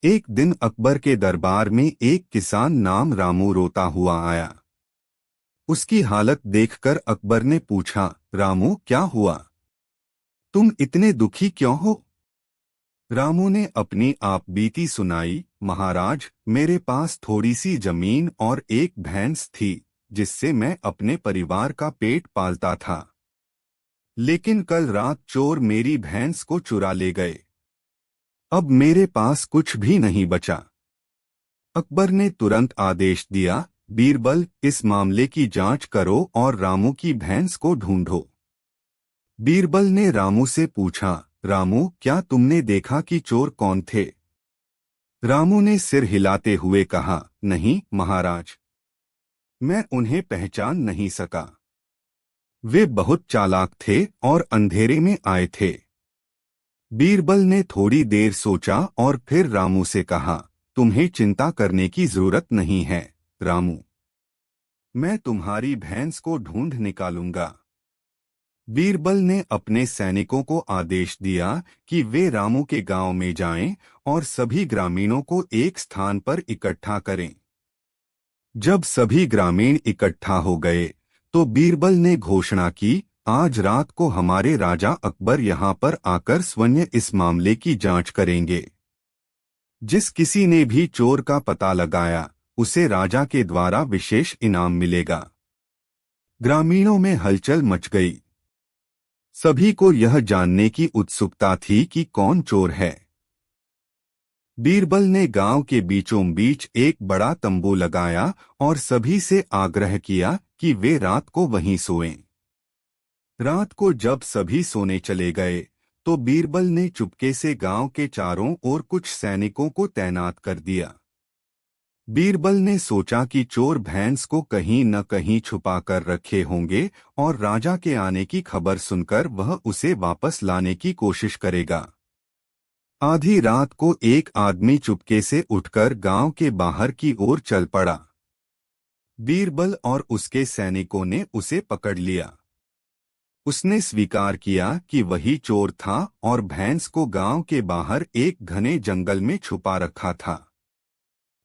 एक दिन अकबर के दरबार में एक किसान नाम रामू रोता हुआ आया। उसकी हालत देखकर अकबर ने पूछा, रामू क्या हुआ? तुम इतने दुखी क्यों हो? रामू ने अपनी आप बीती सुनाई। महाराज, मेरे पास थोड़ी सी जमीन और एक भैंस थी जिससे मैं अपने परिवार का पेट पालता था। लेकिन कल रात चोर मेरी भैंस को चुरा ले गए। अब मेरे पास कुछ भी नहीं बचा। अकबर ने तुरंत आदेश दिया, बीरबल, इस मामले की जांच करो और रामू की भैंस को ढूंढो। बीरबल ने रामू से पूछा, रामू, क्या तुमने देखा कि चोर कौन थे? रामू ने सिर हिलाते हुए कहा, नहीं महाराज, मैं उन्हें पहचान नहीं सका। वे बहुत चालाक थे और अंधेरे में आए थे। बीरबल ने थोड़ी देर सोचा और फिर रामू से कहा, तुम्हें चिंता करने की जरूरत नहीं है रामू, मैं तुम्हारी भैंस को ढूंढ निकालूंगा। बीरबल ने अपने सैनिकों को आदेश दिया कि वे रामू के गांव में जाएं और सभी ग्रामीणों को एक स्थान पर इकट्ठा करें। जब सभी ग्रामीण इकट्ठा हो गए तो बीरबल ने घोषणा की, आज रात को हमारे राजा अकबर यहाँ पर आकर स्वयं इस मामले की जांच करेंगे। जिस किसी ने भी चोर का पता लगाया उसे राजा के द्वारा विशेष इनाम मिलेगा। ग्रामीणों में हलचल मच गई। सभी को यह जानने की उत्सुकता थी कि कौन चोर है। बीरबल ने गांव के बीचों बीच एक बड़ा तंबू लगाया और सभी से आग्रह किया कि वे रात को वहीं सोएं। रात को जब सभी सोने चले गए तो बीरबल ने चुपके से गांव के चारों ओर कुछ सैनिकों को तैनात कर दिया। बीरबल ने सोचा कि चोर भैंस को कहीं न कहीं छुपा कर रखे होंगे और राजा के आने की खबर सुनकर वह उसे वापस लाने की कोशिश करेगा। आधी रात को एक आदमी चुपके से उठकर गांव के बाहर की ओर चल पड़ा। बीरबल और उसके सैनिकों ने उसे पकड़ लिया। उसने स्वीकार किया कि वही चोर था और भैंस को गांव के बाहर एक घने जंगल में छुपा रखा था।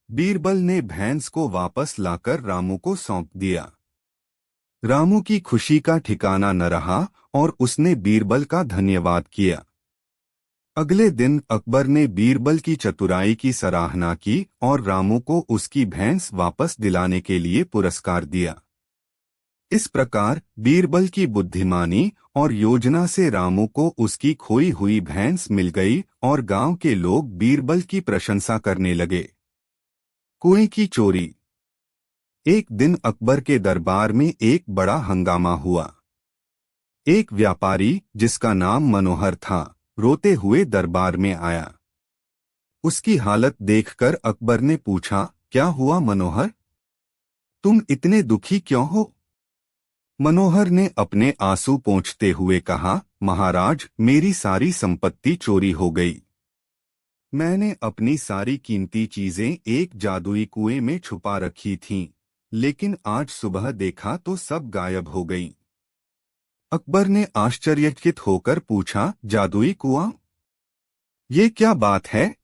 बीरबल ने भैंस को वापस लाकर रामू को सौंप दिया। रामू की खुशी का ठिकाना न रहा और उसने बीरबल का धन्यवाद किया। अगले दिन अकबर ने बीरबल की चतुराई की सराहना की और रामू को उसकी भैंस वापस दिलाने के लिए पुरस्कार दिया। इस प्रकार बीरबल की बुद्धिमानी और योजना से रामू को उसकी खोई हुई भैंस मिल गई और गांव के लोग बीरबल की प्रशंसा करने लगे। कुएं की चोरी। एक दिन अकबर के दरबार में एक बड़ा हंगामा हुआ। एक व्यापारी जिसका नाम मनोहर था रोते हुए दरबार में आया। उसकी हालत देखकर अकबर ने पूछा, क्या हुआ मनोहर? तुम इतने दुखी क्यों हो? मनोहर ने अपने आंसू पोंछते हुए कहा, महाराज, मेरी सारी संपत्ति चोरी हो गई। मैंने अपनी सारी कीमती चीजें एक जादुई कुएं में छुपा रखी थीं, लेकिन आज सुबह देखा तो सब गायब हो गईं। अकबर ने आश्चर्यचकित होकर पूछा, जादुई कुआं? ये क्या बात है?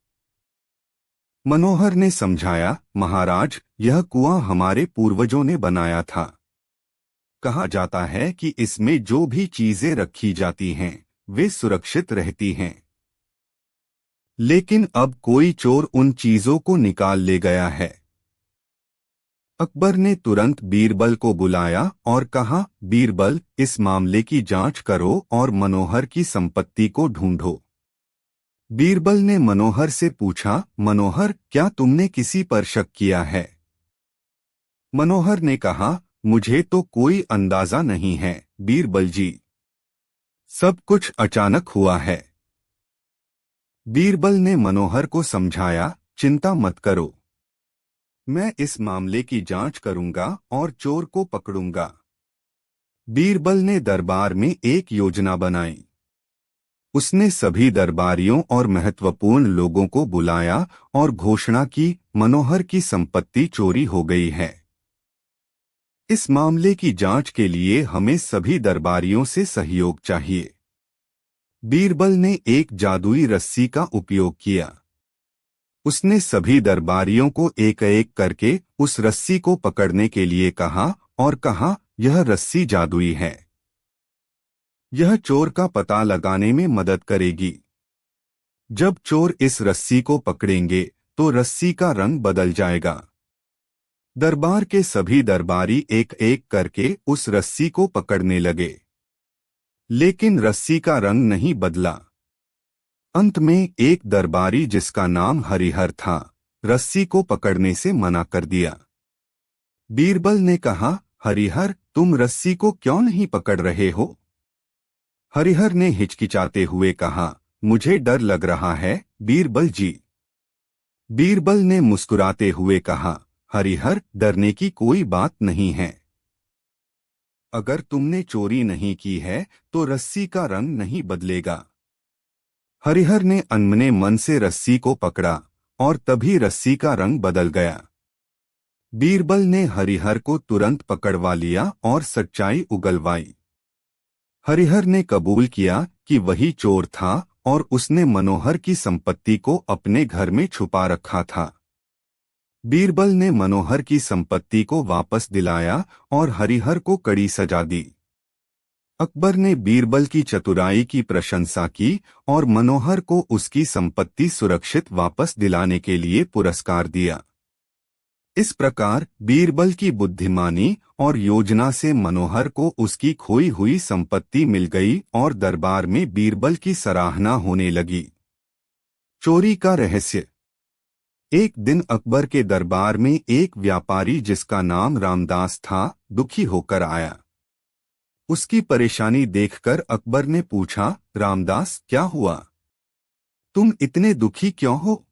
मनोहर ने समझाया, महाराज, यह कुआं हमारे पूर्वजों ने बनाया था। कहा जाता है कि इसमें जो भी चीजें रखी जाती हैं वे सुरक्षित रहती हैं। लेकिन अब कोई चोर उन चीजों को निकाल ले गया है। अकबर ने तुरंत बीरबल को बुलाया और कहा, बीरबल, इस मामले की जांच करो और मनोहर की संपत्ति को ढूंढो। बीरबल ने मनोहर से पूछा, मनोहर, क्या तुमने किसी पर शक किया है? मनोहर ने कहा, मुझे तो कोई अंदाजा नहीं है बीरबल जी, सब कुछ अचानक हुआ है। बीरबल ने मनोहर को समझाया, चिंता मत करो, मैं इस मामले की जांच करूंगा और चोर को पकड़ूंगा। बीरबल ने दरबार में एक योजना बनाई। उसने सभी दरबारियों और महत्वपूर्ण लोगों को बुलाया और घोषणा की, मनोहर की संपत्ति चोरी हो गई है। इस मामले की जांच के लिए हमें सभी दरबारियों से सहयोग चाहिए। बीरबल ने एक जादुई रस्सी का उपयोग किया। उसने सभी दरबारियों को एक एक करके उस रस्सी को पकड़ने के लिए कहा और कहा, यह रस्सी जादुई है। यह चोर का पता लगाने में मदद करेगी। जब चोर इस रस्सी को पकड़ेंगे तो रस्सी का रंग बदल जाएगा। दरबार के सभी दरबारी एक एक करके उस रस्सी को पकड़ने लगे, लेकिन रस्सी का रंग नहीं बदला। अंत में एक दरबारी जिसका नाम हरिहर था, रस्सी को पकड़ने से मना कर दिया। बीरबल ने कहा, हरिहर, तुम रस्सी को क्यों नहीं पकड़ रहे हो? हरिहर ने हिचकिचाते हुए कहा, मुझे डर लग रहा है, बीरबल जी। बीरबल ने मुस्कुराते हुए कहा, हरिहर, डरने की कोई बात नहीं है। अगर तुमने चोरी नहीं की है तो रस्सी का रंग नहीं बदलेगा। हरिहर ने अनमने मन से रस्सी को पकड़ा और तभी रस्सी का रंग बदल गया। बीरबल ने हरिहर को तुरंत पकड़वा लिया और सच्चाई उगलवाई। हरिहर ने कबूल किया कि वही चोर था और उसने मनोहर की संपत्ति को अपने घर में छुपा रखा था। बीरबल ने मनोहर की संपत्ति को वापस दिलाया और हरिहर को कड़ी सजा दी। अकबर ने बीरबल की चतुराई की प्रशंसा की और मनोहर को उसकी संपत्ति सुरक्षित वापस दिलाने के लिए पुरस्कार दिया। इस प्रकार बीरबल की बुद्धिमानी और योजना से मनोहर को उसकी खोई हुई संपत्ति मिल गई और दरबार में बीरबल की सराहना होने लगी। चोरी का रहस्य। एक दिन अकबर के दरबार में एक व्यापारी जिसका नाम रामदास था, दुखी होकर आया। उसकी परेशानी देखकर अकबर ने पूछा, रामदास, क्या हुआ? तुम इतने दुखी क्यों हो?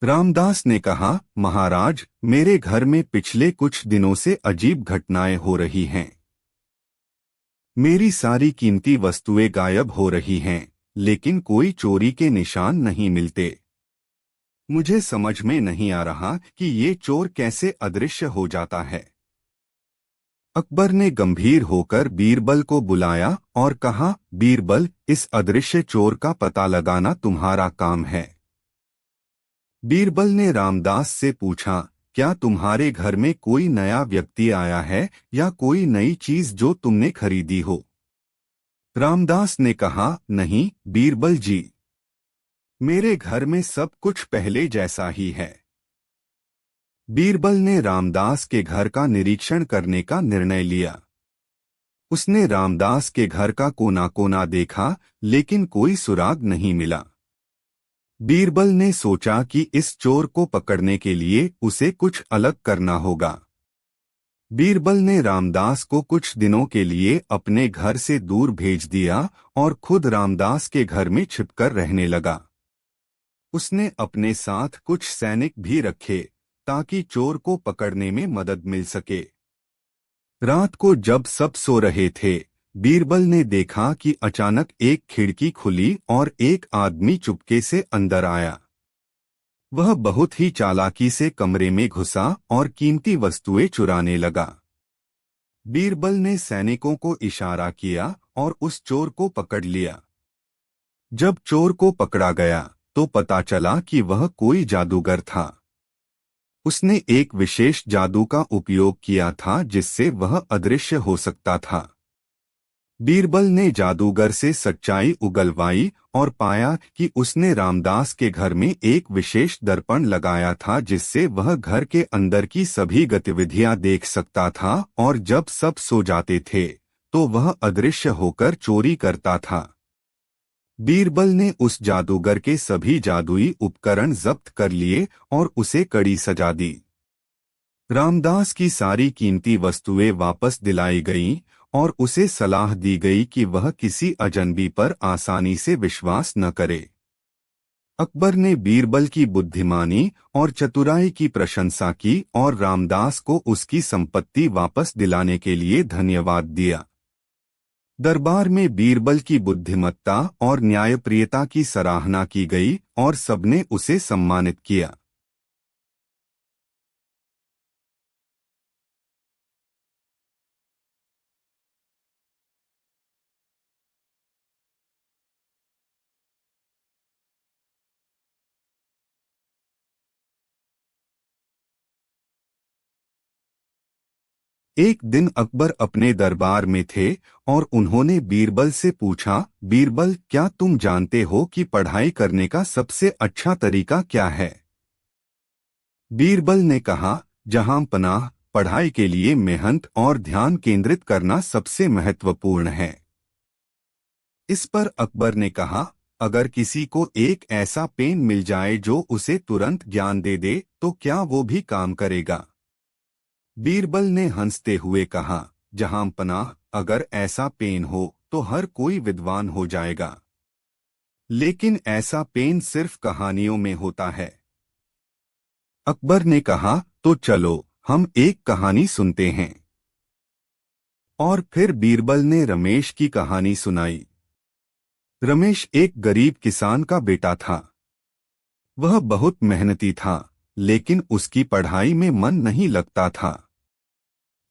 रामदास ने कहा, महाराज, मेरे घर में पिछले कुछ दिनों से अजीब घटनाएं हो रही हैं। मेरी सारी कीमती वस्तुएं गायब हो रही हैं, लेकिन कोई चोरी के निशान नहीं मिलते। मुझे समझ में नहीं आ रहा कि ये चोर कैसे अदृश्य हो जाता है। अकबर ने गंभीर होकर बीरबल को बुलाया और कहा, बीरबल, इस अदृश्य चोर का पता लगाना तुम्हारा काम है। बीरबल ने रामदास से पूछा, क्या तुम्हारे घर में कोई नया व्यक्ति आया है या कोई नई चीज जो तुमने खरीदी हो? रामदास ने कहा, नहीं बीरबल जी, मेरे घर में सब कुछ पहले जैसा ही है। बीरबल ने रामदास के घर का निरीक्षण करने का निर्णय लिया। उसने रामदास के घर का कोना कोना देखा, लेकिन कोई सुराग नहीं मिला। बीरबल ने सोचा कि इस चोर को पकड़ने के लिए उसे कुछ अलग करना होगा। बीरबल ने रामदास को कुछ दिनों के लिए अपने घर से दूर भेज दिया और खुद रामदास के घर में छिपकर रहने लगा। उसने अपने साथ कुछ सैनिक भी रखे ताकि चोर को पकड़ने में मदद मिल सके। रात को जब सब सो रहे थे, बीरबल ने देखा कि अचानक एक खिड़की खुली और एक आदमी चुपके से अंदर आया। वह बहुत ही चालाकी से कमरे में घुसा और कीमती वस्तुएं चुराने लगा। बीरबल ने सैनिकों को इशारा किया और उस चोर को पकड़ लिया। जब चोर को पकड़ा गया तो पता चला कि वह कोई जादूगर था। उसने एक विशेष जादू का उपयोग किया था जिससे वह अदृश्य हो सकता था। बीरबल ने जादूगर से सच्चाई उगलवाई और पाया कि उसने रामदास के घर में एक विशेष दर्पण लगाया था जिससे वह घर के अंदर की सभी गतिविधियां देख सकता था और जब सब सो जाते थे तो वह अदृश्य होकर चोरी करता था। बीरबल ने उस जादूगर के सभी जादुई उपकरण जब्त कर लिए और उसे कड़ी सजा दी। रामदास की सारी कीमती वस्तुएं वापस दिलाई गईं और उसे सलाह दी गई कि वह किसी अजनबी पर आसानी से विश्वास न करे। अकबर ने बीरबल की बुद्धिमानी और चतुराई की प्रशंसा की और रामदास को उसकी संपत्ति वापस दिलाने के लिए धन्यवाद दिया। दरबार में बीरबल की बुद्धिमत्ता और न्यायप्रियता की सराहना की गई और सबने उसे सम्मानित किया। एक दिन अकबर अपने दरबार में थे और उन्होंने बीरबल से पूछा, बीरबल, क्या तुम जानते हो कि पढ़ाई करने का सबसे अच्छा तरीका क्या है? बीरबल ने कहा, जहां पनाह, पढ़ाई के लिए मेहनत और ध्यान केंद्रित करना सबसे महत्वपूर्ण है। इस पर अकबर ने कहा, अगर किसी को एक ऐसा पेन मिल जाए जो उसे तुरंत ज्ञान दे दे तो क्या वो भी काम करेगा? बीरबल ने हंसते हुए कहा, जहां पनाह, अगर ऐसा पेन हो तो हर कोई विद्वान हो जाएगा, लेकिन ऐसा पेन सिर्फ कहानियों में होता है। अकबर ने कहा, तो चलो हम एक कहानी सुनते हैं। और फिर बीरबल ने रमेश की कहानी सुनाई। रमेश एक गरीब किसान का बेटा था। वह बहुत मेहनती था, लेकिन उसकी पढ़ाई में मन नहीं लगता था।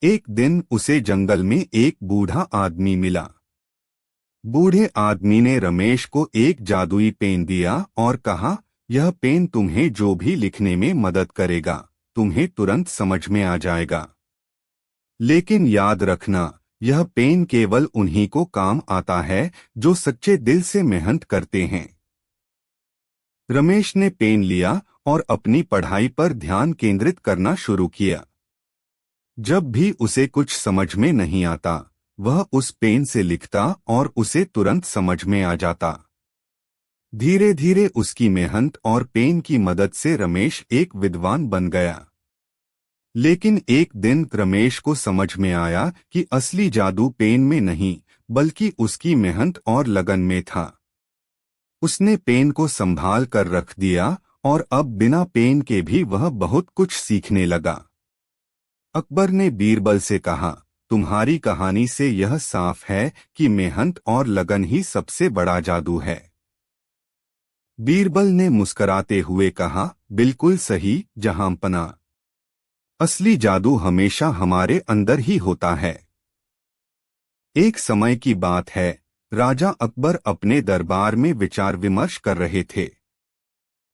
एक दिन उसे जंगल में एक बूढ़ा आदमी मिला। बूढ़े आदमी ने रमेश को एक जादुई पेन दिया और कहा, यह पेन तुम्हें जो भी लिखने में मदद करेगा, तुम्हें तुरंत समझ में आ जाएगा। लेकिन याद रखना, यह पेन केवल उन्हीं को काम आता है जो सच्चे दिल से मेहनत करते हैं। रमेश ने पेन लिया और अपनी पढ़ाई पर ध्यान केंद्रित करना शुरू किया। जब भी उसे कुछ समझ में नहीं आता, वह उस पेन से लिखता और उसे तुरंत समझ में आ जाता। धीरे धीरे उसकी मेहनत और पेन की मदद से रमेश एक विद्वान बन गया। लेकिन एक दिन रमेश को समझ में आया कि असली जादू पेन में नहीं, बल्कि उसकी मेहनत और लगन में था। उसने पेन को संभाल कर रख दिया और अब बिना पेन के भी वह बहुत कुछ सीखने लगा। अकबर ने बीरबल से कहा, तुम्हारी कहानी से यह साफ है कि मेहनत और लगन ही सबसे बड़ा जादू है। बीरबल ने मुस्कराते हुए कहा, बिल्कुल सही जहांपना। असली जादू हमेशा हमारे अंदर ही होता है। एक समय की बात है, राजा अकबर अपने दरबार में विचार विमर्श कर रहे थे।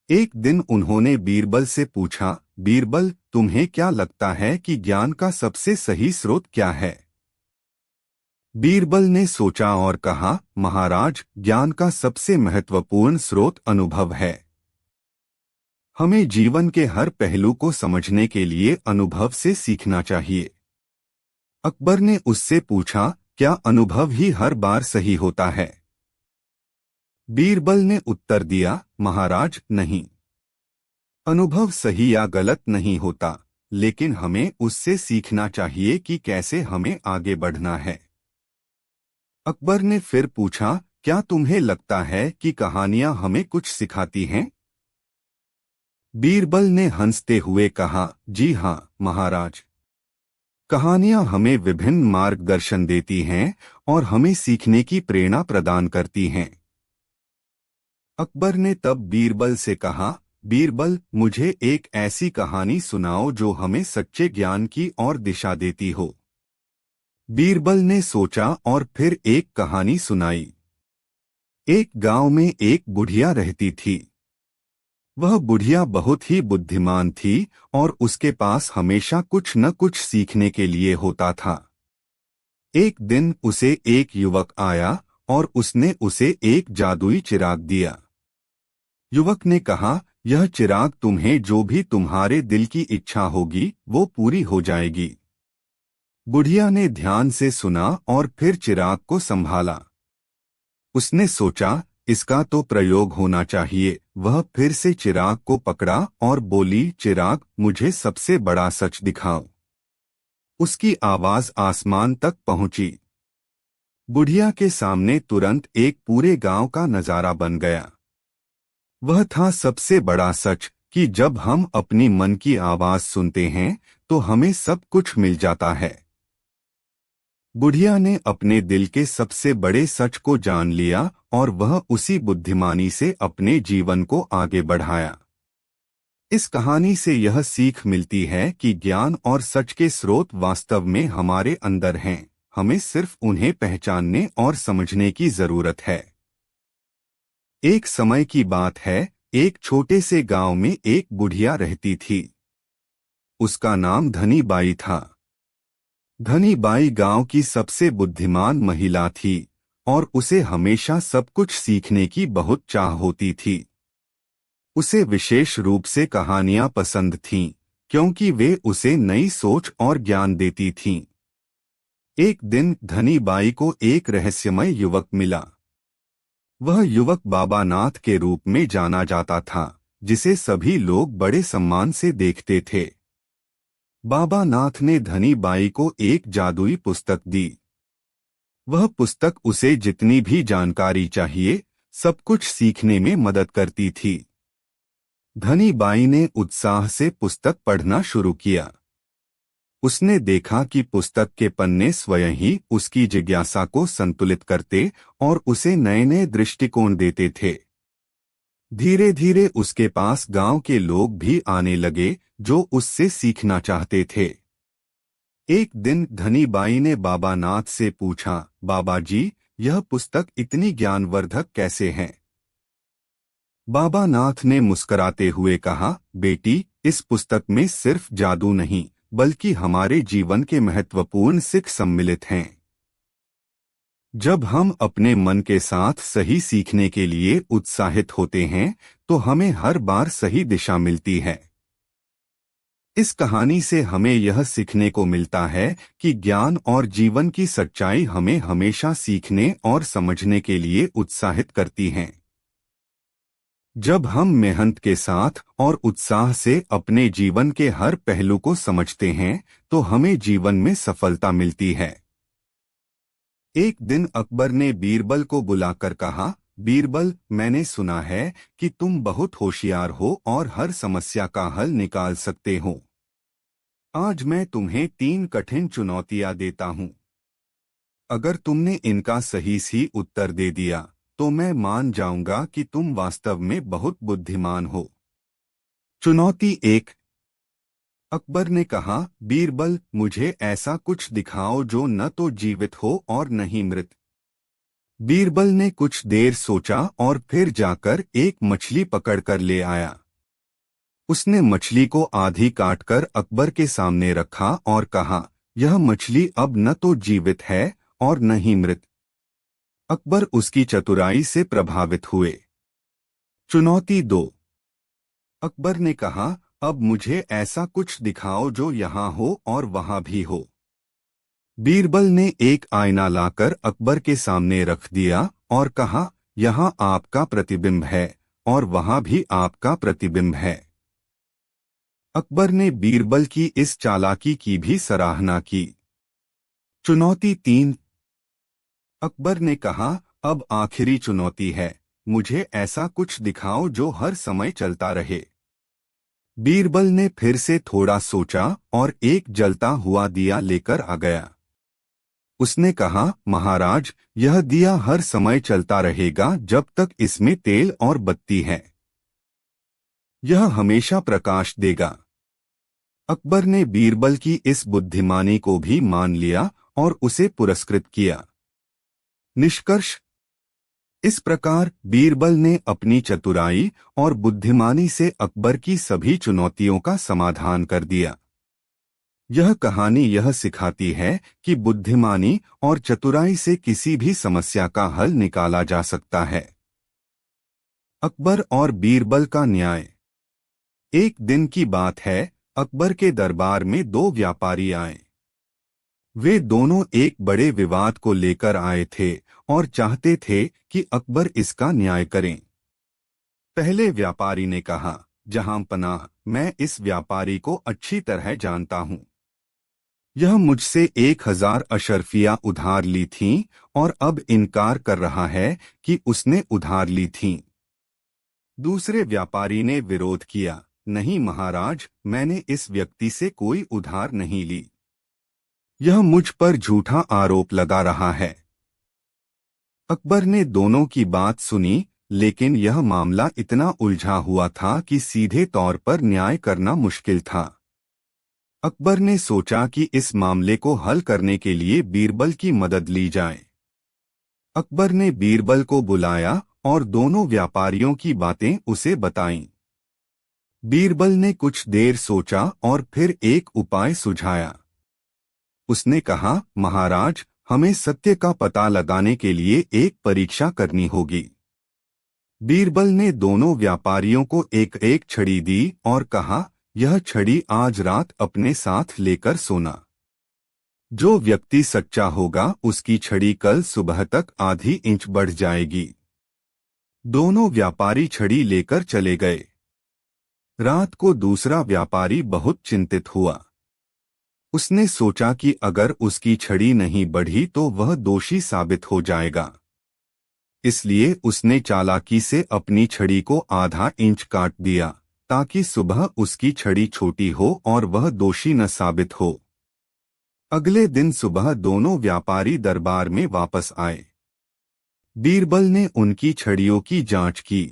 एक दिन उन्होंने बीरबल से पूछा, बीरबल, तुम्हें क्या लगता है कि ज्ञान का सबसे सही स्रोत क्या है? बीरबल ने सोचा और कहा, महाराज, ज्ञान का सबसे महत्वपूर्ण स्रोत अनुभव है। हमें जीवन के हर पहलू को समझने के लिए अनुभव से सीखना चाहिए। अकबर ने उससे पूछा, क्या अनुभव ही हर बार सही होता है? बीरबल ने उत्तर दिया, महाराज, नहीं। अनुभव सही या गलत नहीं होता, लेकिन हमें उससे सीखना चाहिए कि कैसे हमें आगे बढ़ना है। अकबर ने फिर पूछा, क्या तुम्हें लगता है कि कहानियां हमें कुछ सिखाती हैं? बीरबल ने हंसते हुए कहा, जी हाँ महाराज। कहानियां हमें विभिन्न मार्गदर्शन देती हैं और हमें सीखने की प्रेरणा प्रदान करती हैं। अकबर ने तब बीरबल से कहा, बीरबल, मुझे एक ऐसी कहानी सुनाओ जो हमें सच्चे ज्ञान की ओर दिशा देती हो। बीरबल ने सोचा और फिर एक कहानी सुनाई। एक गांव में एक बुढ़िया रहती थी। वह बुढ़िया बहुत ही बुद्धिमान थी और उसके पास हमेशा कुछ न कुछ सीखने के लिए होता था। एक दिन उसे एक युवक आया और उसने उसे एक जादुई चिराग दिया। युवक ने कहा, यह चिराग तुम्हें जो भी तुम्हारे दिल की इच्छा होगी वो पूरी हो जाएगी। बुढ़िया ने ध्यान से सुना और फिर चिराग को संभाला। उसने सोचा, इसका तो प्रयोग होना चाहिए। वह फिर से चिराग को पकड़ा और बोली, चिराग, मुझे सबसे बड़ा सच दिखाओ। उसकी आवाज आसमान तक पहुंची। बुढ़िया के सामने तुरंत एक पूरे गांव का नजारा बन गया। वह था सबसे बड़ा सच कि जब हम अपनी मन की आवाज सुनते हैं तो हमें सब कुछ मिल जाता है। बुढ़िया ने अपने दिल के सबसे बड़े सच को जान लिया और वह उसी बुद्धिमानी से अपने जीवन को आगे बढ़ाया। इस कहानी से यह सीख मिलती है कि ज्ञान और सच के स्रोत वास्तव में हमारे अंदर हैं, हमें सिर्फ उन्हें पहचानने और समझने की जरूरत है। एक समय की बात है, एक छोटे से गांव में एक बुढ़िया रहती थी। उसका नाम धनी बाई था। धनी बाई गांव की सबसे बुद्धिमान महिला थी और उसे हमेशा सब कुछ सीखने की बहुत चाह होती थी। उसे विशेष रूप से कहानियां पसंद थीं, क्योंकि वे उसे नई सोच और ज्ञान देती थीं। एक दिन धनी बाई को एक रहस्यमय युवक मिला। वह युवक बाबा नाथ के रूप में जाना जाता था, जिसे सभी लोग बड़े सम्मान से देखते थे। बाबा नाथ ने धनी बाई को एक जादुई पुस्तक दी। वह पुस्तक उसे जितनी भी जानकारी चाहिए, सब कुछ सीखने में मदद करती थी। धनी बाई ने उत्साह से पुस्तक पढ़ना शुरू किया। उसने देखा कि पुस्तक के पन्ने स्वयं ही उसकी जिज्ञासा को संतुलित करते और उसे नए नए दृष्टिकोण देते थे। धीरे धीरे उसके पास गांव के लोग भी आने लगे जो उससे सीखना चाहते थे। एक दिन धनी बाई ने बाबा नाथ से पूछा, बाबा जी, यह पुस्तक इतनी ज्ञानवर्धक कैसे है? बाबा नाथ ने मुस्कुराते हुए कहा, बेटी, इस पुस्तक में सिर्फ जादू नहीं, बल्कि हमारे जीवन के महत्वपूर्ण सीख सम्मिलित हैं। जब हम अपने मन के साथ सही सीखने के लिए उत्साहित होते हैं, तो हमें हर बार सही दिशा मिलती है। इस कहानी से हमें यह सीखने को मिलता है कि ज्ञान और जीवन की सच्चाई हमें हमेशा सीखने और समझने के लिए उत्साहित करती हैं। जब हम मेहनत के साथ और उत्साह से अपने जीवन के हर पहलू को समझते हैं, तो हमें जीवन में सफलता मिलती है। एक दिन अकबर ने बीरबल को बुलाकर कहा, बीरबल, मैंने सुना है कि तुम बहुत होशियार हो और हर समस्या का हल निकाल सकते हो। आज मैं तुम्हें 3 कठिन चुनौतियां देता हूं। अगर तुमने इनका सही उत्तर दे दिया, तो मैं मान जाऊंगा कि तुम वास्तव में बहुत बुद्धिमान हो। चुनौती 1। अकबर ने कहा, बीरबल, मुझे ऐसा कुछ दिखाओ जो न तो जीवित हो और न ही मृत। बीरबल ने कुछ देर सोचा और फिर जाकर एक मछली पकड़कर ले आया। उसने मछली को आधी काटकर अकबर के सामने रखा और कहा, यह मछली अब न तो जीवित है और न ही मृत। अकबर उसकी चतुराई से प्रभावित हुए। चुनौती 2। अकबर ने कहा, अब मुझे ऐसा कुछ दिखाओ जो यहाँ हो और वहाँ भी हो। बीरबल ने एक आईना लाकर अकबर के सामने रख दिया और कहा, यहाँ आपका प्रतिबिंब है और वहाँ भी आपका प्रतिबिंब है। अकबर ने बीरबल की इस चालाकी की भी सराहना की। चुनौती 3। अकबर ने कहा, अब आखिरी चुनौती है, मुझे ऐसा कुछ दिखाओ जो हर समय चलता रहे। बीरबल ने फिर से थोड़ा सोचा और एक जलता हुआ दिया लेकर आ गया। उसने कहा, महाराज, यह दिया हर समय चलता रहेगा जब तक इसमें तेल और बत्ती है। यह हमेशा प्रकाश देगा। अकबर ने बीरबल की इस बुद्धिमानी को भी मान लिया और उसे पुरस्कृत किया। निष्कर्ष: इस प्रकार बीरबल ने अपनी चतुराई और बुद्धिमानी से अकबर की सभी चुनौतियों का समाधान कर दिया। यह कहानी यह सिखाती है कि बुद्धिमानी और चतुराई से किसी भी समस्या का हल निकाला जा सकता है। अकबर और बीरबल का न्याय। एक दिन की बात है, अकबर के दरबार में 2 व्यापारी आए। वे दोनों एक बड़े विवाद को लेकर आए थे और चाहते थे कि अकबर इसका न्याय करें। पहले व्यापारी ने कहा, जहां पनाह, मैं इस व्यापारी को अच्छी तरह जानता हूं। यह मुझसे 1000 अशर्फियां उधार ली थीं और अब इनकार कर रहा है कि उसने उधार ली थीं। दूसरे व्यापारी ने विरोध किया, नहीं महाराज, मैंने इस व्यक्ति से कोई उधार नहीं ली। यह मुझ पर झूठा आरोप लगा रहा है। अकबर ने दोनों की बात सुनी, लेकिन यह मामला इतना उलझा हुआ था कि सीधे तौर पर न्याय करना मुश्किल था। अकबर ने सोचा कि इस मामले को हल करने के लिए बीरबल की मदद ली जाए। अकबर ने बीरबल को बुलाया और दोनों व्यापारियों की बातें उसे बताईं। बीरबल ने कुछ देर सोचा और फिर एक उपाय सुझाया। उसने कहा, महाराज, हमें सत्य का पता लगाने के लिए एक परीक्षा करनी होगी। बीरबल ने दोनों व्यापारियों को एक एक छड़ी दी और कहा, यह छड़ी आज रात अपने साथ लेकर सोना। जो व्यक्ति सच्चा होगा उसकी छड़ी कल सुबह तक आधी इंच बढ़ जाएगी। दोनों व्यापारी छड़ी लेकर चले गए। रात को दूसरा व्यापारी बहुत चिंतित हुआ। उसने सोचा कि अगर उसकी छड़ी नहीं बढ़ी तो वह दोषी साबित हो जाएगा। इसलिए उसने चालाकी से अपनी छड़ी को आधा इंच काट दिया ताकि सुबह उसकी छड़ी छोटी हो और वह दोषी न साबित हो। अगले दिन सुबह दोनों व्यापारी दरबार में वापस आए। बीरबल ने उनकी छड़ियों की जांच की।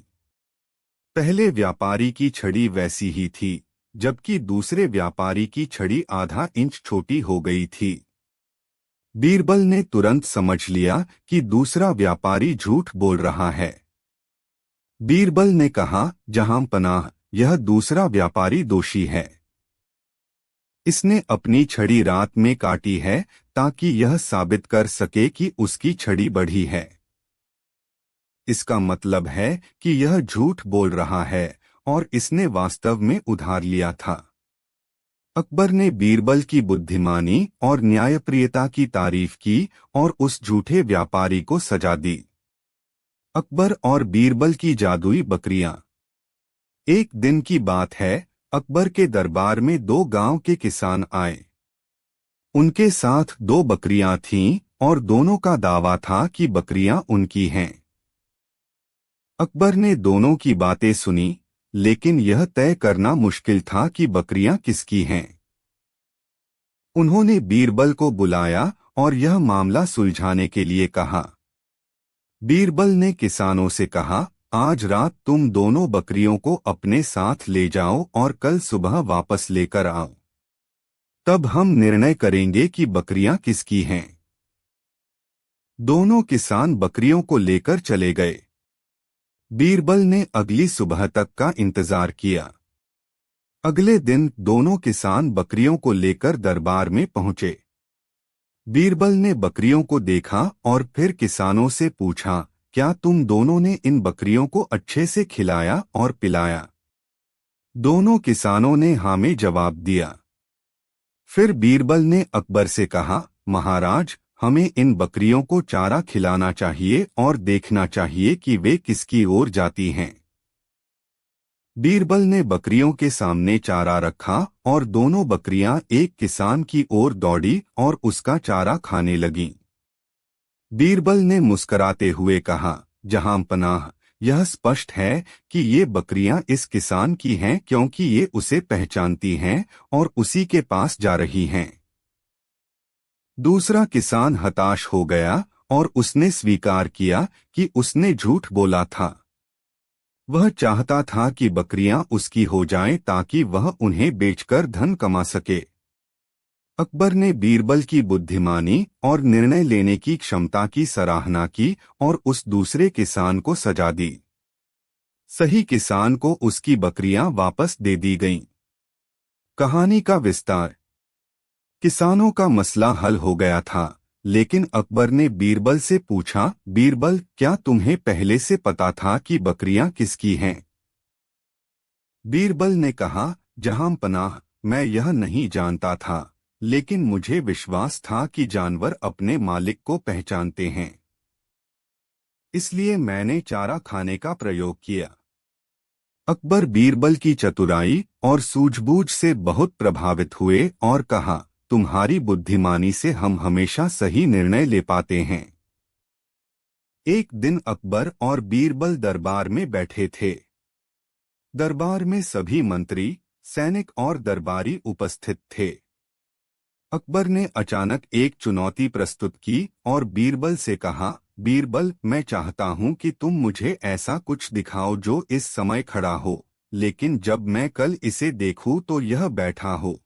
पहले व्यापारी की छड़ी वैसी ही थी, जबकि दूसरे व्यापारी की छड़ी आधा इंच छोटी हो गई थी। बीरबल ने तुरंत समझ लिया कि दूसरा व्यापारी झूठ बोल रहा है। बीरबल ने कहा, जहां पनाह, यह दूसरा व्यापारी दोषी है। इसने अपनी छड़ी रात में काटी है ताकि यह साबित कर सके कि उसकी छड़ी बढ़ी है। इसका मतलब है कि यह झूठ बोल रहा है और इसने वास्तव में उधार लिया था। अकबर ने बीरबल की बुद्धिमानी और न्यायप्रियता की तारीफ की और उस झूठे व्यापारी को सजा दी। अकबर और बीरबल की जादुई बकरियां। एक दिन की बात है, अकबर के दरबार में दो गांव के किसान आए। उनके साथ दो बकरियां थीं और दोनों का दावा था कि बकरियां उनकी हैं। अकबर ने दोनों की बातें सुनी, लेकिन यह तय करना मुश्किल था कि बकरियां किसकी हैं। उन्होंने बीरबल को बुलाया और यह मामला सुलझाने के लिए कहा। बीरबल ने किसानों से कहा, आज रात तुम दोनों बकरियों को अपने साथ ले जाओ और कल सुबह वापस लेकर आओ। तब हम निर्णय करेंगे कि बकरियां किसकी हैं। दोनों किसान बकरियों को लेकर चले गए। बीरबल ने अगली सुबह तक का इंतजार किया। अगले दिन दोनों किसान बकरियों को लेकर दरबार में पहुंचे। बीरबल ने बकरियों को देखा और फिर किसानों से पूछा, क्या तुम दोनों ने इन बकरियों को अच्छे से खिलाया और पिलाया? दोनों किसानों ने हाँ में जवाब दिया। फिर बीरबल ने अकबर से कहा, महाराज, हमें इन बकरियों को चारा खिलाना चाहिए और देखना चाहिए कि वे किसकी ओर जाती हैं। बीरबल ने बकरियों के सामने चारा रखा और दोनों बकरियां एक किसान की ओर दौड़ी और उसका चारा खाने लगीं। बीरबल ने मुस्कराते हुए कहा, जहां पनाह, यह स्पष्ट है कि ये बकरियां इस किसान की हैं क्योंकि ये उसे पहचानती हैं और उसी के पास जा रही हैं। दूसरा किसान हताश हो गया और उसने स्वीकार किया कि उसने झूठ बोला था। वह चाहता था कि बकरियां उसकी हो जाएं ताकि वह उन्हें बेचकर धन कमा सके। अकबर ने बीरबल की बुद्धिमानी और निर्णय लेने की क्षमता की सराहना की और उस दूसरे किसान को सजा दी। सही किसान को उसकी बकरियां वापस दे दी गईं। कहानी का विस्तार। किसानों का मसला हल हो गया था, लेकिन अकबर ने बीरबल से पूछा, बीरबल, क्या तुम्हें पहले से पता था कि बकरियां किसकी हैं? बीरबल ने कहा, जहां पनाह, मैं यह नहीं जानता था, लेकिन मुझे विश्वास था कि जानवर अपने मालिक को पहचानते हैं। इसलिए मैंने चारा खाने का प्रयोग किया। अकबर बीरबल की चतुराई और सूझबूझ से बहुत प्रभावित हुए और कहा, तुम्हारी बुद्धिमानी से हम हमेशा सही निर्णय ले पाते हैं। एक दिन अकबर और बीरबल दरबार में बैठे थे। दरबार में सभी मंत्री, सैनिक और दरबारी उपस्थित थे। अकबर ने अचानक एक चुनौती प्रस्तुत की और बीरबल से कहा, बीरबल, मैं चाहता हूं कि तुम मुझे ऐसा कुछ दिखाओ जो इस समय खड़ा हो, लेकिन जब मैं कल इसे देखूं तो यह बैठा हो।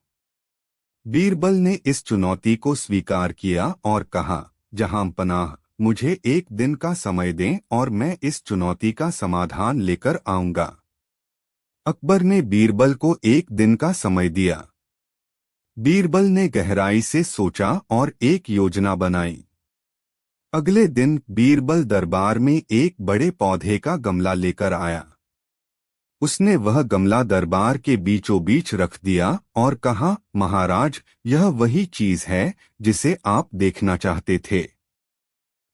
बीरबल ने इस चुनौती को स्वीकार किया और कहा, जहां पनाह, मुझे एक दिन का समय दें और मैं इस चुनौती का समाधान लेकर आऊंगा। अकबर ने बीरबल को एक दिन का समय दिया। बीरबल ने गहराई से सोचा और एक योजना बनाई। अगले दिन बीरबल दरबार में एक बड़े पौधे का गमला लेकर आया। उसने वह गमला दरबार के बीचों बीच रख दिया और कहा, महाराज, यह वही चीज है जिसे आप देखना चाहते थे।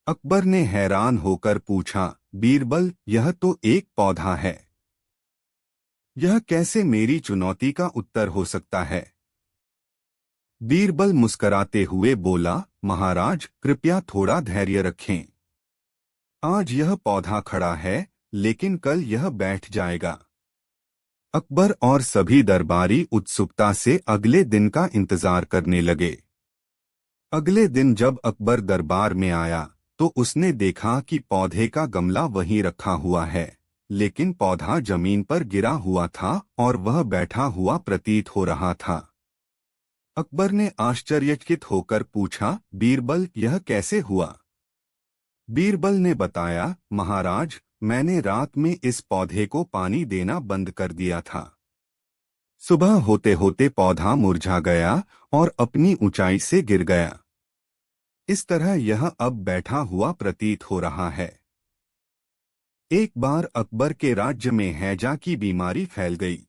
अकबर ने हैरान होकर पूछा, बीरबल, यह तो एक पौधा है। यह कैसे मेरी चुनौती का उत्तर हो सकता है? बीरबल मुस्कराते हुए बोला, महाराज, कृपया थोड़ा धैर्य रखें। आज यह पौधा खड़ा है, लेकिन कल यह बैठ जाएगा। अकबर और सभी दरबारी उत्सुकता से अगले दिन का इंतजार करने लगे। अगले दिन जब अकबर दरबार में आया तो उसने देखा कि पौधे का गमला वहीं रखा हुआ है, लेकिन पौधा जमीन पर गिरा हुआ था और वह बैठा हुआ प्रतीत हो रहा था। अकबर ने आश्चर्यचकित होकर पूछा, बीरबल, यह कैसे हुआ? बीरबल ने बताया, महाराज, मैंने रात में इस पौधे को पानी देना बंद कर दिया था। सुबह होते होते पौधा मुरझा गया और अपनी ऊंचाई से गिर गया। इस तरह यह अब बैठा हुआ प्रतीत हो रहा है। एक बार अकबर के राज्य में हैजा की बीमारी फैल गई।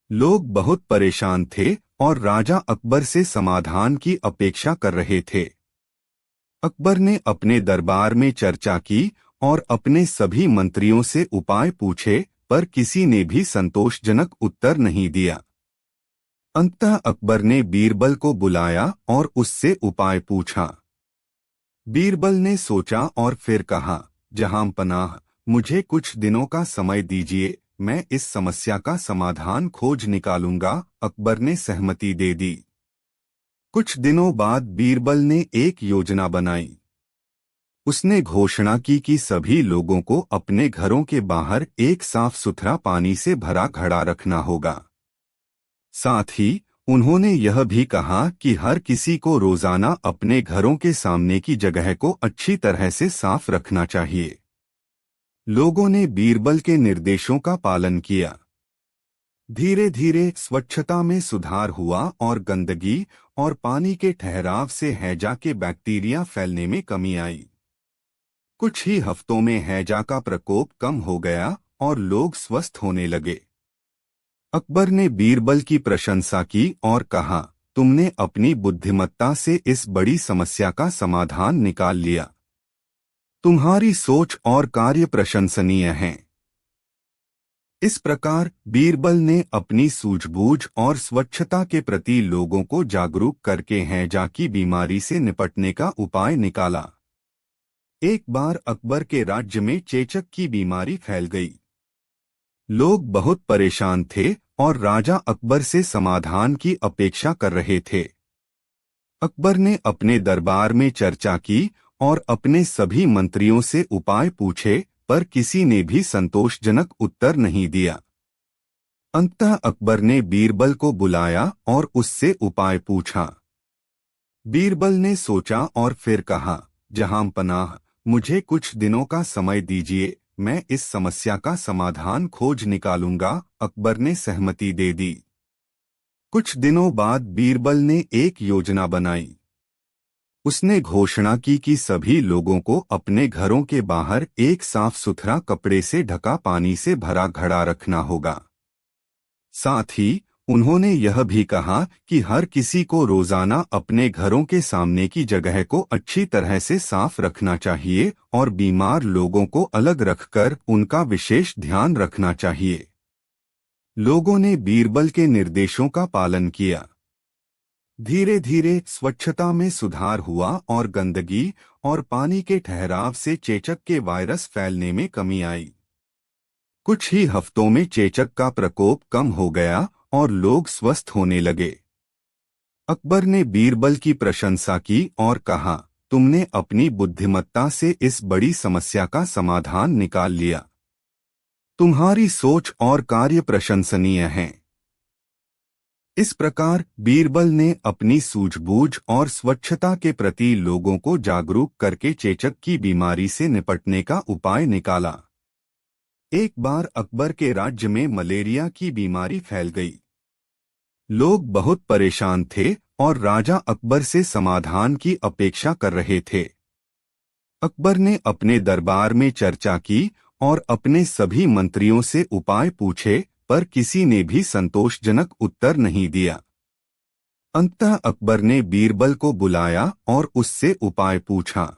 लोग बहुत परेशान थे और राजा अकबर से समाधान की अपेक्षा कर रहे थे। अकबर ने अपने दरबार में चर्चा की और अपने सभी मंत्रियों से उपाय पूछे, पर किसी ने भी संतोषजनक उत्तर नहीं दिया। अंततः अकबर ने बीरबल को बुलाया और उससे उपाय पूछा। बीरबल ने सोचा और फिर कहा, जहां पनाह, मुझे कुछ दिनों का समय दीजिए, मैं इस समस्या का समाधान खोज निकालूंगा। अकबर ने सहमति दे दी। कुछ दिनों बाद बीरबल ने एक योजना बनाई। उसने घोषणा की कि सभी लोगों को अपने घरों के बाहर एक साफ सुथरा पानी से भरा घड़ा रखना होगा। साथ ही उन्होंने यह भी कहा कि हर किसी को रोजाना अपने घरों के सामने की जगह को अच्छी तरह से साफ रखना चाहिए। लोगों ने बीरबल के निर्देशों का पालन किया। धीरे धीरे स्वच्छता में सुधार हुआ और गंदगी और पानी के ठहराव से हैजा के बैक्टीरिया फैलने में कमी आई। कुछ ही हफ्तों में हैजा का प्रकोप कम हो गया और लोग स्वस्थ होने लगे। अकबर ने बीरबल की प्रशंसा की और कहा, तुमने अपनी बुद्धिमत्ता से इस बड़ी समस्या का समाधान निकाल लिया। तुम्हारी सोच और कार्य प्रशंसनीय हैं। इस प्रकार बीरबल ने अपनी सूझबूझ और स्वच्छता के प्रति लोगों को जागरूक करके हैजा की बीमारी से निपटने का उपाय निकाला। एक बार अकबर के राज्य में चेचक की बीमारी फैल गई। लोग बहुत परेशान थे और राजा अकबर से समाधान की अपेक्षा कर रहे थे। अकबर ने अपने दरबार में चर्चा की और अपने सभी मंत्रियों से उपाय पूछे, पर किसी ने भी संतोषजनक उत्तर नहीं दिया। अंततः अकबर ने बीरबल को बुलाया और उससे उपाय पूछा। बीरबल ने सोचा और फिर कहा, जहां पनाह, मुझे कुछ दिनों का समय दीजिए, मैं इस समस्या का समाधान खोज निकालूंगा। अकबर ने सहमति दे दी। कुछ दिनों बाद बीरबल ने एक योजना बनाई। उसने घोषणा की कि सभी लोगों को अपने घरों के बाहर एक साफ सुथरा कपड़े से ढका पानी से भरा घड़ा रखना होगा। साथ ही उन्होंने यह भी कहा कि हर किसी को रोजाना अपने घरों के सामने की जगह को अच्छी तरह से साफ रखना चाहिए और बीमार लोगों को अलग रखकर उनका विशेष ध्यान रखना चाहिए। लोगों ने बीरबल के निर्देशों का पालन किया। धीरे धीरे स्वच्छता में सुधार हुआ और गंदगी और पानी के ठहराव से चेचक के वायरस फैलने में कमी आई। कुछ ही हफ्तों में चेचक का प्रकोप कम हो गया और लोग स्वस्थ होने लगे। अकबर ने बीरबल की प्रशंसा की और कहा, तुमने अपनी बुद्धिमत्ता से इस बड़ी समस्या का समाधान निकाल लिया। तुम्हारी सोच और कार्य प्रशंसनीय हैं। इस प्रकार बीरबल ने अपनी सूझबूझ और स्वच्छता के प्रति लोगों को जागरूक करके चेचक की बीमारी से निपटने का उपाय निकाला। एक बार अकबर के राज्य में मलेरिया की बीमारी फैल गई। लोग बहुत परेशान थे और राजा अकबर से समाधान की अपेक्षा कर रहे थे। अकबर ने अपने दरबार में चर्चा की और अपने सभी मंत्रियों से उपाय पूछे, पर किसी ने भी संतोषजनक उत्तर नहीं दिया। अंततः अकबर ने बीरबल को बुलाया और उससे उपाय पूछा।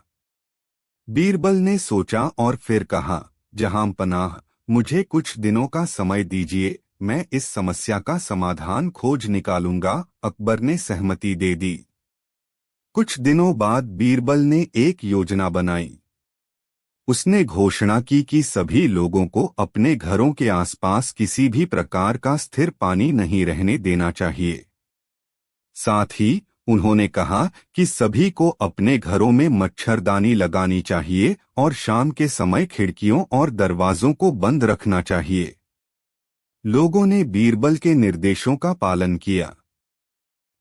बीरबल ने सोचा और फिर कहा, जहां पनाह, मुझे कुछ दिनों का समय दीजिए, मैं इस समस्या का समाधान खोज निकालूंगा। अकबर ने सहमति दे दी। कुछ दिनों बाद बीरबल ने एक योजना बनाई। उसने घोषणा की कि सभी लोगों को अपने घरों के आसपास किसी भी प्रकार का स्थिर पानी नहीं रहने देना चाहिए। साथ ही उन्होंने कहा कि सभी को अपने घरों में मच्छरदानी लगानी चाहिए और शाम के समय खिड़कियों और दरवाजों को बंद रखना चाहिए। लोगों ने बीरबल के निर्देशों का पालन किया।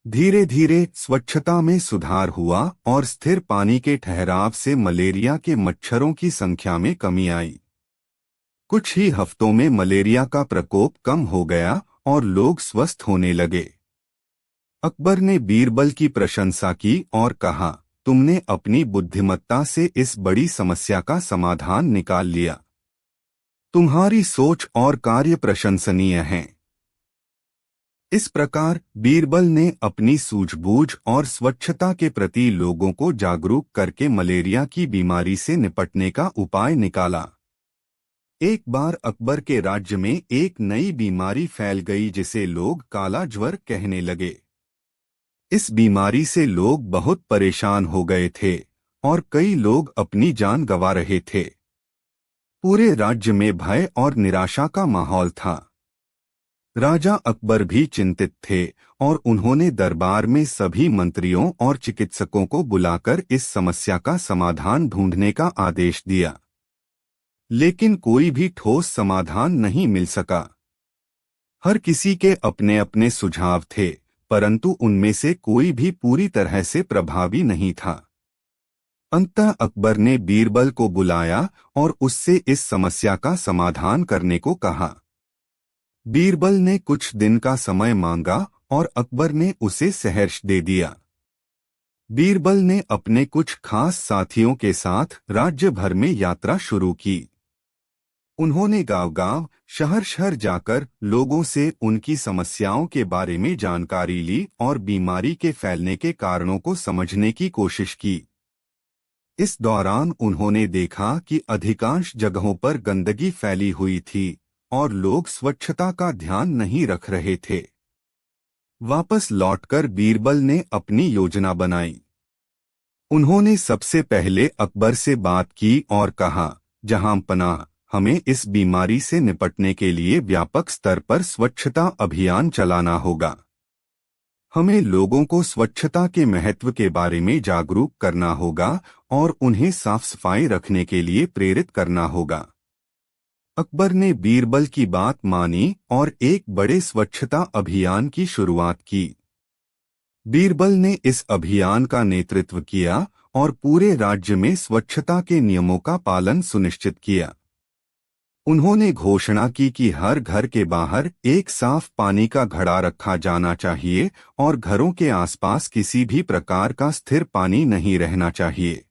धीरे धीरे स्वच्छता में सुधार हुआ और स्थिर पानी के ठहराव से मलेरिया के मच्छरों की संख्या में कमी आई। कुछ ही हफ्तों में मलेरिया का प्रकोप कम हो गया और लोग स्वस्थ होने लगे। अकबर ने बीरबल की प्रशंसा की और कहा, तुमने अपनी बुद्धिमत्ता से इस बड़ी समस्या का समाधान निकाल लिया। तुम्हारी सोच और कार्य प्रशंसनीय हैं। इस प्रकार बीरबल ने अपनी सूझबूझ और स्वच्छता के प्रति लोगों को जागरूक करके मलेरिया की बीमारी से निपटने का उपाय निकाला। एक बार अकबर के राज्य में एक नई बीमारी फैल गई जिसे लोग काला ज्वर कहने लगे। इस बीमारी से लोग बहुत परेशान हो गए थे और कई लोग अपनी जान गंवा रहे थे। पूरे राज्य में भय और निराशा का माहौल था। राजा अकबर भी चिंतित थे और उन्होंने दरबार में सभी मंत्रियों और चिकित्सकों को बुलाकर इस समस्या का समाधान ढूंढने का आदेश दिया। लेकिन कोई भी ठोस समाधान नहीं मिल सका। हर किसी के अपने अपने सुझाव थे, परंतु उनमें से कोई भी पूरी तरह से प्रभावी नहीं था। अंततः अकबर ने बीरबल को बुलाया और उससे इस समस्या का समाधान करने को कहा। बीरबल ने कुछ दिन का समय मांगा और अकबर ने उसे सहर्ष दे दिया। बीरबल ने अपने कुछ खास साथियों के साथ राज्य भर में यात्रा शुरू की। उन्होंने गांव-गांव, शहर-शहर जाकर लोगों से उनकी समस्याओं के बारे में जानकारी ली और बीमारी के फैलने के कारणों को समझने की कोशिश की। इस दौरान उन्होंने देखा कि अधिकांश जगहों पर गंदगी फैली हुई थी और लोग स्वच्छता का ध्यान नहीं रख रहे थे। वापस लौटकर बीरबल ने अपनी योजना बनाई। उन्होंने सबसे पहले अकबर से बात की और कहा, जहां पनाह, हमें इस बीमारी से निपटने के लिए व्यापक स्तर पर स्वच्छता अभियान चलाना होगा। हमें लोगों को स्वच्छता के महत्व के बारे में जागरूक करना होगा और उन्हें साफ सफाई रखने के लिए प्रेरित करना होगा। अकबर ने बीरबल की बात मानी और एक बड़े स्वच्छता अभियान की शुरुआत की। बीरबल ने इस अभियान का नेतृत्व किया और पूरे राज्य में स्वच्छता के नियमों का पालन सुनिश्चित किया। उन्होंने घोषणा की कि हर घर के बाहर एक साफ पानी का घड़ा रखा जाना चाहिए और घरों के आसपास किसी भी प्रकार का स्थिर पानी नहीं रहना चाहिए।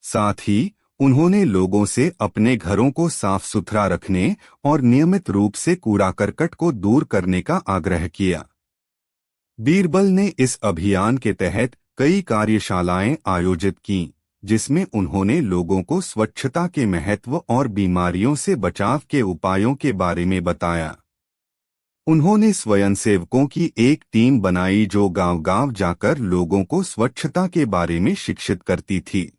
साथ ही उन्होंने लोगों से अपने घरों को साफ सुथरा रखने और नियमित रूप से कूड़ा करकट को दूर करने का आग्रह किया। बीरबल ने इस अभियान के तहत कई कार्यशालाएं आयोजित कीं, जिसमें उन्होंने लोगों को स्वच्छता के महत्व और बीमारियों से बचाव के उपायों के बारे में बताया। उन्होंने स्वयंसेवकों की एक टीम बनाई जो गांव-गांव जाकर लोगों को स्वच्छता के बारे में शिक्षित करती थी।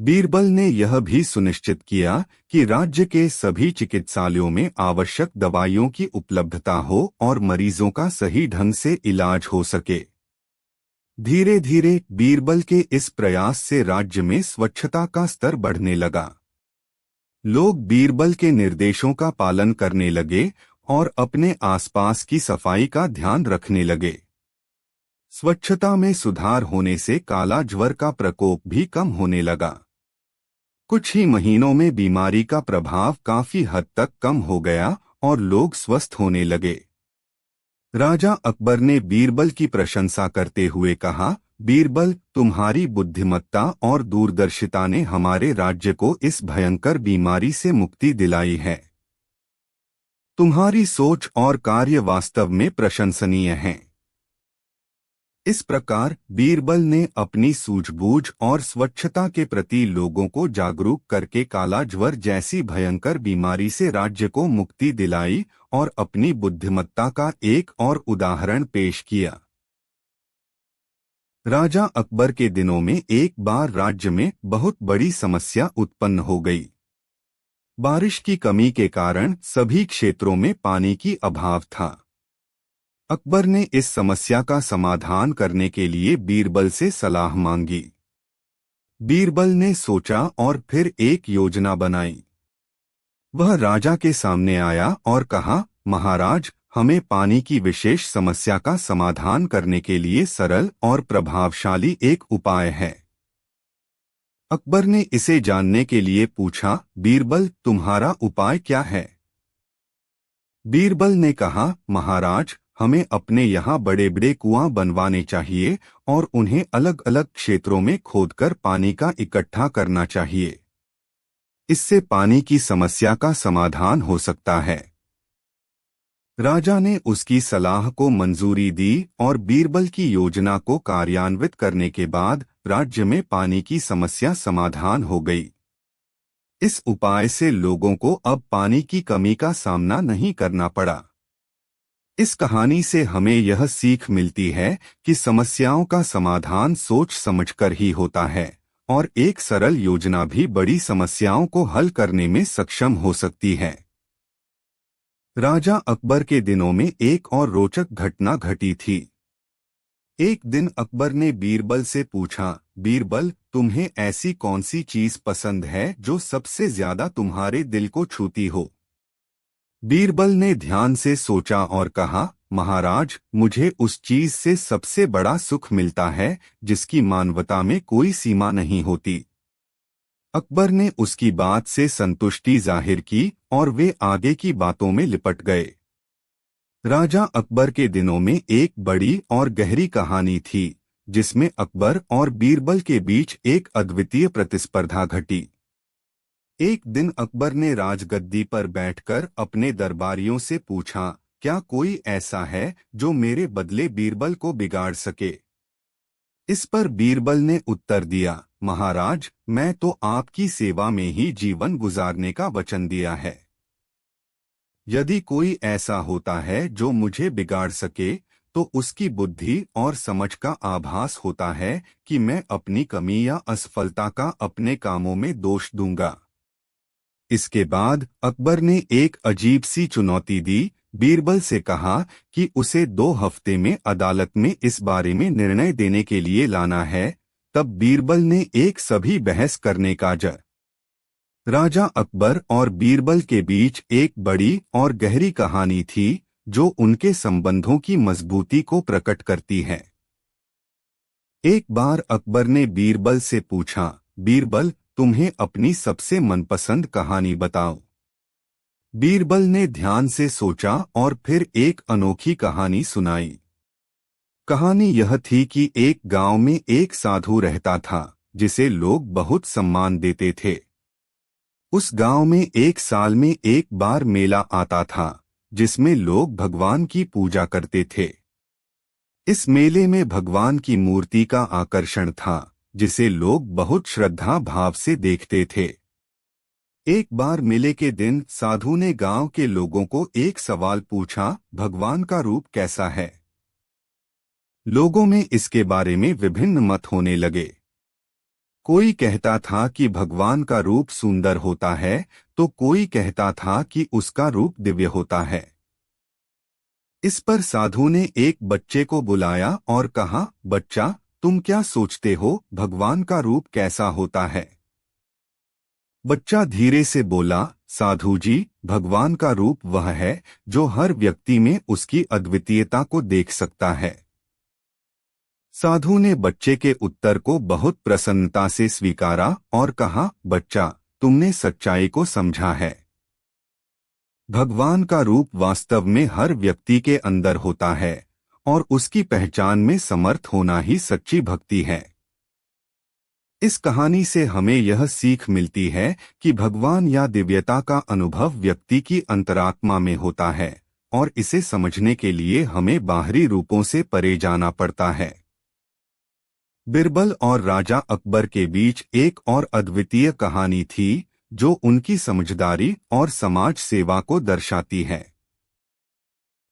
बीरबल ने यह भी सुनिश्चित किया कि राज्य के सभी चिकित्सालयों में आवश्यक दवाइयों की उपलब्धता हो और मरीजों का सही ढंग से इलाज हो सके। धीरे धीरे बीरबल के इस प्रयास से राज्य में स्वच्छता का स्तर बढ़ने लगा। लोग बीरबल के निर्देशों का पालन करने लगे और अपने आसपास की सफाई का ध्यान रखने लगे। स्वच्छता में सुधार होने से काला ज्वर का प्रकोप भी कम होने लगा। कुछ ही महीनों में बीमारी का प्रभाव काफी हद तक कम हो गया और लोग स्वस्थ होने लगे। राजा अकबर ने बीरबल की प्रशंसा करते हुए कहा, बीरबल, तुम्हारी बुद्धिमत्ता और दूरदर्शिता ने हमारे राज्य को इस भयंकर बीमारी से मुक्ति दिलाई है। तुम्हारी सोच और कार्य वास्तव में प्रशंसनीय हैं। इस प्रकार बीरबल ने अपनी सूझबूझ और स्वच्छता के प्रति लोगों को जागरूक करके काला ज्वर जैसी भयंकर बीमारी से राज्य को मुक्ति दिलाई और अपनी बुद्धिमत्ता का एक और उदाहरण पेश किया। राजा अकबर के दिनों में एक बार राज्य में बहुत बड़ी समस्या उत्पन्न हो गई। बारिश की कमी के कारण सभी क्षेत्रों में पानी की अभाव था। अकबर ने इस समस्या का समाधान करने के लिए बीरबल से सलाह मांगी। बीरबल ने सोचा और फिर एक योजना बनाई। वह राजा के सामने आया और कहा, महाराज, हमें पानी की विशेष समस्या का समाधान करने के लिए सरल और प्रभावशाली एक उपाय है। अकबर ने इसे जानने के लिए पूछा, बीरबल, तुम्हारा उपाय क्या है? बीरबल ने कहा, महाराज, हमें अपने यहाँ बड़े बड़े कुआं बनवाने चाहिए और उन्हें अलग अलग क्षेत्रों में खोदकर पानी का इकट्ठा करना चाहिए। इससे पानी की समस्या का समाधान हो सकता है। राजा ने उसकी सलाह को मंजूरी दी और बीरबल की योजना को कार्यान्वित करने के बाद राज्य में पानी की समस्या समाधान हो गई। इस उपाय से लोगों को अब पानी की कमी का सामना नहीं करना पड़ा। इस कहानी से हमें यह सीख मिलती है कि समस्याओं का समाधान सोच समझकर ही होता है और एक सरल योजना भी बड़ी समस्याओं को हल करने में सक्षम हो सकती है। राजा अकबर के दिनों में एक और रोचक घटना घटी थी। एक दिन अकबर ने बीरबल से पूछा, बीरबल, तुम्हें ऐसी कौन सी चीज पसंद है जो सबसे ज्यादा तुम्हारे दिल को छूती हो? बीरबल ने ध्यान से सोचा और कहा, महाराज, मुझे उस चीज से सबसे बड़ा सुख मिलता है जिसकी मानवता में कोई सीमा नहीं होती। अकबर ने उसकी बात से संतुष्टि जाहिर की और वे आगे की बातों में लिपट गए। राजा अकबर के दिनों में एक बड़ी और गहरी कहानी थी जिसमें अकबर और बीरबल के बीच एक अद्वितीय प्रतिस्पर्धा घटी। एक दिन अकबर ने राजगद्दी पर बैठकर अपने दरबारियों से पूछा, क्या कोई ऐसा है जो मेरे बदले बीरबल को बिगाड़ सके? इस पर बीरबल ने उत्तर दिया, महाराज, मैं तो आपकी सेवा में ही जीवन गुजारने का वचन दिया है। यदि कोई ऐसा होता है जो मुझे बिगाड़ सके तो उसकी बुद्धि और समझ का आभास होता है कि मैं अपनी कमी या असफलता का अपने कामों में दोष दूंगा। इसके बाद अकबर ने एक अजीब सी चुनौती दी। बीरबल से कहा कि उसे 2 हफ्ते में अदालत में इस बारे में निर्णय देने के लिए लाना है। तब बीरबल ने एक सभी बहस करने का राजा अकबर और बीरबल के बीच एक बड़ी और गहरी कहानी थी जो उनके संबंधों की मजबूती को प्रकट करती है। एक बार अकबर ने बीरबल से पूछा, बीरबल, तुम्हें अपनी सबसे मनपसंद कहानी बताओ। बीरबल ने ध्यान से सोचा और फिर एक अनोखी कहानी सुनाई। कहानी यह थी कि एक गांव में एक साधु रहता था जिसे लोग बहुत सम्मान देते थे। उस गांव में एक साल में एक बार मेला आता था जिसमें लोग भगवान की पूजा करते थे। इस मेले में भगवान की मूर्ति का आकर्षण था जिसे लोग बहुत श्रद्धा भाव से देखते थे। एक बार मेले के दिन साधु ने गांव के लोगों को एक सवाल पूछा, भगवान का रूप कैसा है? लोगों में इसके बारे में विभिन्न मत होने लगे। कोई कहता था कि भगवान का रूप सुंदर होता है तो कोई कहता था कि उसका रूप दिव्य होता है। इस पर साधु ने एक बच्चे को बुलाया और कहा, बच्चा, तुम क्या सोचते हो, भगवान का रूप कैसा होता है? बच्चा धीरे से बोला, साधु जी, भगवान का रूप वह है जो हर व्यक्ति में उसकी अद्वितीयता को देख सकता है। साधु ने बच्चे के उत्तर को बहुत प्रसन्नता से स्वीकारा और कहा, बच्चा, तुमने सच्चाई को समझा है। भगवान का रूप वास्तव में हर व्यक्ति के अंदर होता है और उसकी पहचान में समर्थ होना ही सच्ची भक्ति है। इस कहानी से हमें यह सीख मिलती है कि भगवान या दिव्यता का अनुभव व्यक्ति की अंतरात्मा में होता है और इसे समझने के लिए हमें बाहरी रूपों से परे जाना पड़ता है। बिरबल और राजा अकबर के बीच एक और अद्वितीय कहानी थी जो उनकी समझदारी और समाज सेवा को दर्शाती है।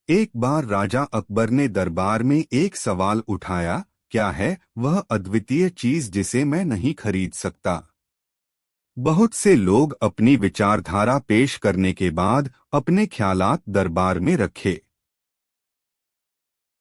एक बार राजा अकबर ने दरबार में एक सवाल उठाया, क्या है वह अद्वितीय चीज जिसे मैं नहीं खरीद सकता? बहुत से लोग अपनी विचारधारा पेश करने के बाद अपने ख्यालात दरबार में रखे।